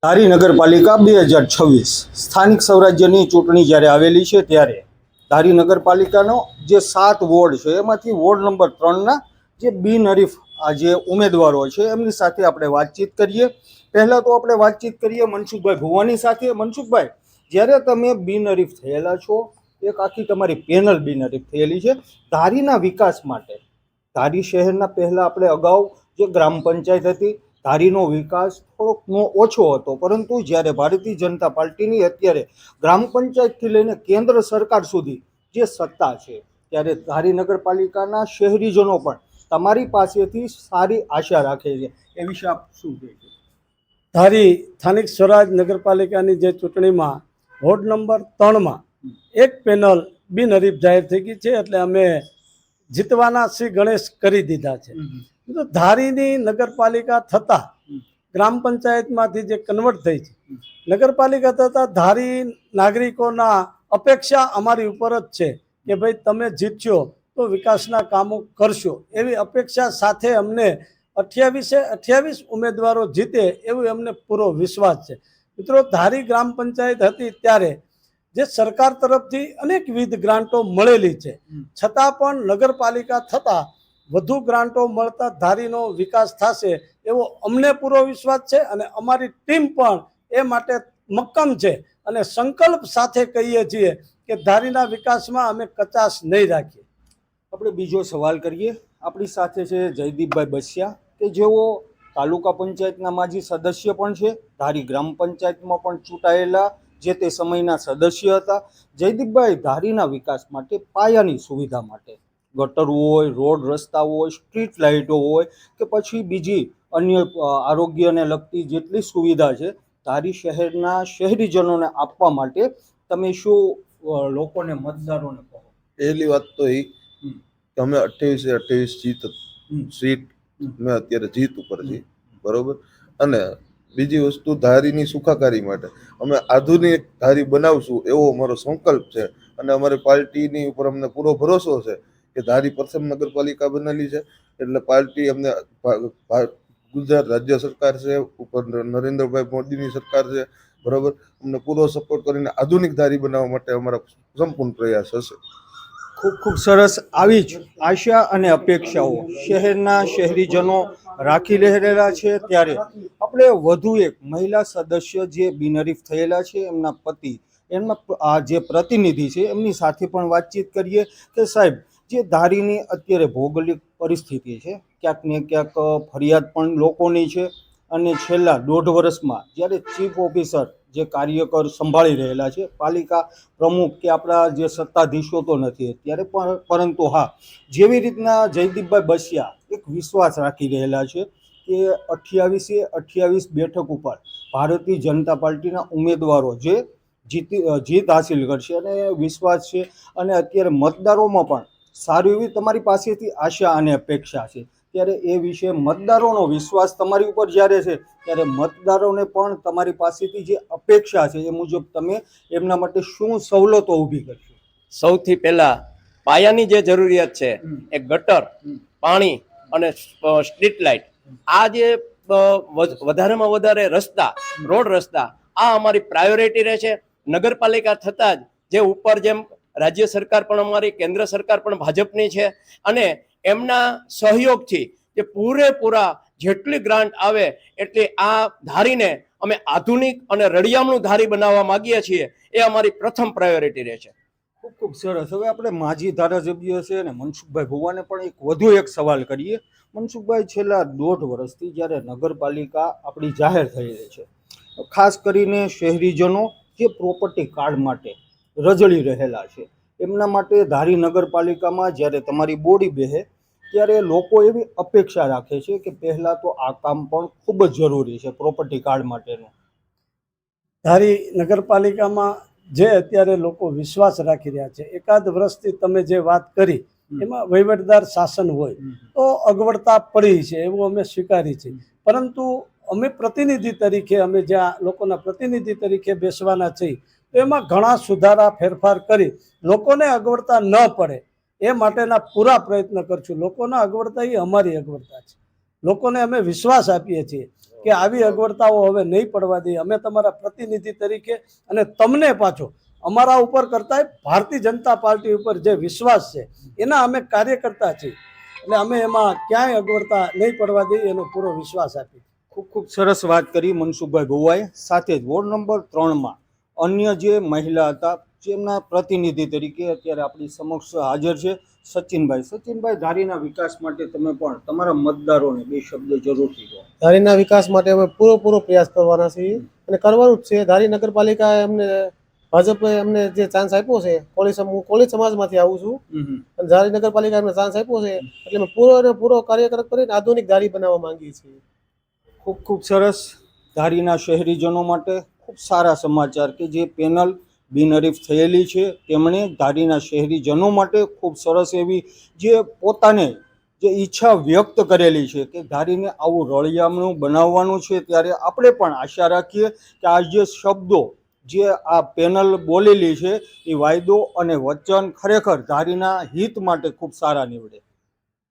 ધારી નગરપાલિકા 2026 સ્થાનિક સ્વરાજ્યની ચૂંટણી જ્યારે આવેલી છે ત્યારે ધારી નગરપાલિકાનો જે 7 વોર્ડ છે એમાંથી વોર્ડ નંબર 3ના જે બિનહરીફ આ જે ઉમેદવારો છે એમની સાથે આપણે વાતચીત કરીએ। પહેલાં તો આપણે વાતચીત કરીએ મનસુખભાઈ ભુવાની સાથે। મનસુખભાઈ, જ્યારે તમે બિનહરીફ થયેલા છો, એક આખી તમારી પેનલ બિનહરીફ થયેલી છે ધારીના વિકાસ માટે। ધારી શહેરના પહેલાં આપણે અગાઉ જે ગ્રામ પંચાયત હતી, ધારીનો વિકાસ થોડોક ઓછો હતો, પરંતુ જ્યારે ભારતીય જનતા પાર્ટીની અત્યારે ગ્રામ પંચાયતથી લઈને કેન્દ્ર સરકાર સુધી જે સત્તા છે, ત્યારે ધારી નગરપાલિકાના શહેરીજનો પણ તમારી પાસેથી સારી આશા રાખે છે। એ વિશે આપ શું કહેશો? ધારી સ્થાનિક સ્વરાજ નગરપાલિકાની જે ચૂંટણીમાં વોર્ડ નંબર 3માં એક પેનલ બિનહરીફ જાહેર થઈ ગઈ છે, એટલે અમે જીતવાના શ્રી ગણેશ કરી દીધા છે। તો ધારીની નગરપાલિકા થતાં ગ્રામ પંચાયતમાંથી જે કન્વર્ટ થઈ છે નગરપાલિકા થતાં ધારી નાગરિકોના અપેક્ષા અમારી ઉપર જ છે કે ભાઈ તમે જીતશો તો વિકાસના કામો કરશો, એવી અપેક્ષા સાથે અમને 28 ઉમેદવારો જીતે એવો અમને પૂરો વિશ્વાસ છે। મિત્રો, ધારી ગ્રામ પંચાયત હતી ત્યારે જે સરકાર તરફથી અનેકવિધ ગ્રાન્ટો મળેલી છે, છતાં પણ નગરપાલિકા થતાં વધુ ગ્રાન્ટો મળતા ધારીનો વિકાસ થશે એવો અમને પૂરો વિશ્વાસ છે અને અમારી ટીમ પણ એ માટે મક્કમ છે અને સંકલ્પ સાથે કહીએ છીએ કે ધારીના વિકાસમાં અમે કચાશ નહીં રાખીએ। આપણે બીજો સવાલ કરીએ। આપણી સાથે છે જયદીપભાઈ બસિયા, કે જેઓ તાલુકા પંચાયતના માજી સદસ્ય પણ છે, ધારી ગ્રામ પંચાયતમાં પણ ચૂંટાયેલા જે તે સમયના સદસ્ય હતા। જયદીપભાઈ, ધારીના વિકાસ માટે પાયાની સુવિધા માટે ગટર હોય, રોડ રસ્તા હોય, સ્ટ્રીટ લાઇટો હોય કે પછી બીજી અન્ય આરોગ્યને લગતી જેટલી સુવિધા છે, ધારી શહેરના શહેરીજનોને આપવા માટે તમે શું લોકોને, મતદારોને કહો? પહેલી વાત તો એ કે અમે 28 જીત સીટ મેં અત્યારે જીત ઉપર છીએ, બરોબર। અને બીજી વસ્તુ, ધારીની સુખાકારી માટે અમે આધુનિક ધારી બનાવશું એવો અમારો સંકલ્પ છે અને અમારી પાર્ટીની ઉપર અમને પૂરો ભરોસો છે કે ધારી પ્રથમ નગરપાલિકા બનેલી છે એટલે પાર્ટી અમને ગુજરાત રાજ્ય સરકાર છે, ઉપર નરેન્દ્રભાઈ મોદીની સરકાર છે, બરોબર। અમને પૂરો સપોર્ટ કરીને આધુનિક ધારી બનાવવા માટે અમારા સંપૂર્ણ પ્રયાસ હશે। ખૂબ ખૂબ સરસ। આવી જ આશા અને અપેક્ષાઓ શહેરના શહેરીજનો રાખી રહેલા છે। ત્યારે આપણે વધુ એક મહિલા સદસ્ય જે બિનહરીફ થયેલા છે, એમના પતિ, એમના આ જે પ્રતિનિધિ છે એમની સાથે પણ વાતચીત કરીએ કે સાહેબ, જે ધારીની અત્યારે ભૌગોલિક પરિસ્થિતિ છે, ક્યાંક ને ક્યાંક ફરિયાદ પણ લોકોની છે અને છેલ્લા 1.5 વર્ષમાં જ્યારે ચીફ ઓફિસર જે કાર્યકર સંભાળી રહેલા છે, પાલિકા પ્રમુખ કે આપણા જે સત્તાધીશો તો નથી અત્યારે પણ, પરંતુ હા, જેવી રીતના જયદીપભાઈ બસિયા એક વિશ્વાસ રાખી રહેલા છે કે 28 બેઠક ઉપર ભારતીય જનતા પાર્ટીના ઉમેદવારો જે જીત હાસિલ કરશે અને વિશ્વાસ છે। અને અત્યારે મતદારોમાં પણ સારી એવી તમારી પાસેથી આશા અને અપેક્ષા છે, ત્યારે એ વિશે મતદારોનો વિશ્વાસ તમારી ઉપર જ્યારે છે ત્યારે મતદારોને પણ તમારી પાસેથી જે અપેક્ષા છે એ મુજબ તમે એમના માટે શું સવલતો ઊભી કરશો? સૌથી પહેલા પાયાની જે જરૂરિયાત છે એ ગટર, પાણી અને સ્ટ્રીટ લાઇટ, આ જે વધારેમાં વધારે રસ્તા, રોડ રસ્તા, આ અમારી પ્રાયોરિટી રહેશે। નગરપાલિકા થતાં જ જે ઉપર જેમ રાજ્ય સરકાર પણ અમારી, કેન્દ્ર સરકાર પણ ભાજપની છે અને એમના સહયોગથી જે પૂરેપૂરા જેટલી ગ્રાન્ટ આવે એટલી આ ધારીને અમે આધુનિક અને રળિયામણું ધારી બનાવવા માંગીએ છીએ, એ અમારી પ્રથમ પ્રાયોરિટી રહેશે। ખૂબ ખૂબ સરસ। હવે આપણે માજી ધારાસભ્ય છે અને મનસુખભાઈ ભુવાને પણ વધુ એક સવાલ કરીએ। મનસુખભાઈ, છેલ્લા 1.5 વર્ષથી જ્યારે નગરપાલિકા આપણી જાહેર થઈ રહી છે, ખાસ કરીને શહેરીજનો જે પ્રોપર્ટી કાર્ડ માટે રજળી રહેલા છે, એમના માટે ધારી નગરપાલિકામાં જ્યારે તમારી બોડી બેસે ત્યારે લોકો એવી અપેક્ષા રાખે છે કે પહેલાં તો આ કામ પણ ખૂબ જ જરૂરી છે પ્રોપર્ટી કાર્ડ માટેનું। ધારી નગરપાલિકામાં જે અત્યારે લોકો વિશ્વાસ રાખી રહ્યા છે, એકાદ વર્ષથી તમે જે વાત કરી એમાં વહીવટદાર શાસન હોય તો અગવડતા પડી છે એવું અમે સ્વીકારી છે, પરંતુ અમે પ્રતિનિધિ તરીકે, અમે જ્યાં લોકોના પ્રતિનિધિ તરીકે બેસવાના છીએ તો એમાં ઘણા સુધારા ફેરફાર કરી લોકોને અગવડતા ન પડે એ માટેના પૂરા પ્રયત્ન કરશું। લોકોના અગવડતા એ અમારી અગવડતા છે, લોકોને અમે વિશ્વાસ આપીએ છીએ કે આવી અગવડતાઓ હવે નહીં પડવા દઈએ. અમે તમારા પ્રતિનિધિ તરીકે અને તમને પાછો અમારા ઉપર કરતા ભારતીય જનતા પાર્ટી ઉપર જે વિશ્વાસ છે એના અમે કાર્યકર્તા છીએ, એટલે અમે એમાં ક્યાંય અગવડતા નહીં પડવા દઈએ એનો પૂરો વિશ્વાસ આપીએ. ખૂબ ખૂબ સરસ વાત કરી મનસુખભાઈ ગોવાએ. સાથે જ વોર્ડ નંબર 3માં અન્ય જે મહિલા હતા જેમના પ્રતિનિધિ તરીકે અત્યારે આપણી સમક્ષ હાજર છે સચિનભાઈ. સચિનભાઈ, ધારીના વિકાસ માટે તમે પણ તમારા મતદારોને 2 શબ્દ જરૂરથી કહો. ધારીના વિકાસ માટે અમે પૂરો પ્રયાસ કરવાના છીએ અને કરવાનું જ છે. ધારી નગરપાલિકાએ અમને ભાજપે અમને જે ચાન્સ આપ્યો છે, હું કોળી સમાજમાંથી આવું છું અને ધારી નગરપાલિકાએ અમને ચાન્સ આપ્યો છે એટલે અમે પૂરો કાર્યક્રમ કરીને આધુનિક ધારી બનાવવા માંગીએ છીએ. ખૂબ ખૂબ સરસ. ધારીના શહેરીજનો માટે ખૂબ સારા સમાચાર કે જે પેનલ બિનહરીફ થયેલી છે તેમણે ધારીના શહેરીજનો માટે ખૂબ સરસ એવી જે પોતાને જે ઈચ્છા વ્યક્ત કરેલી છે કે ધારીને આવું રળિયામણું બનાવવાનું છે. ત્યારે આપણે પણ આશા રાખીએ કે આ જે શબ્દો જે આ પેનલ બોલેલી છે એ વાયદો અને વચન ખરેખર ધારીના હિત માટે ખૂબ સારા નીવડે.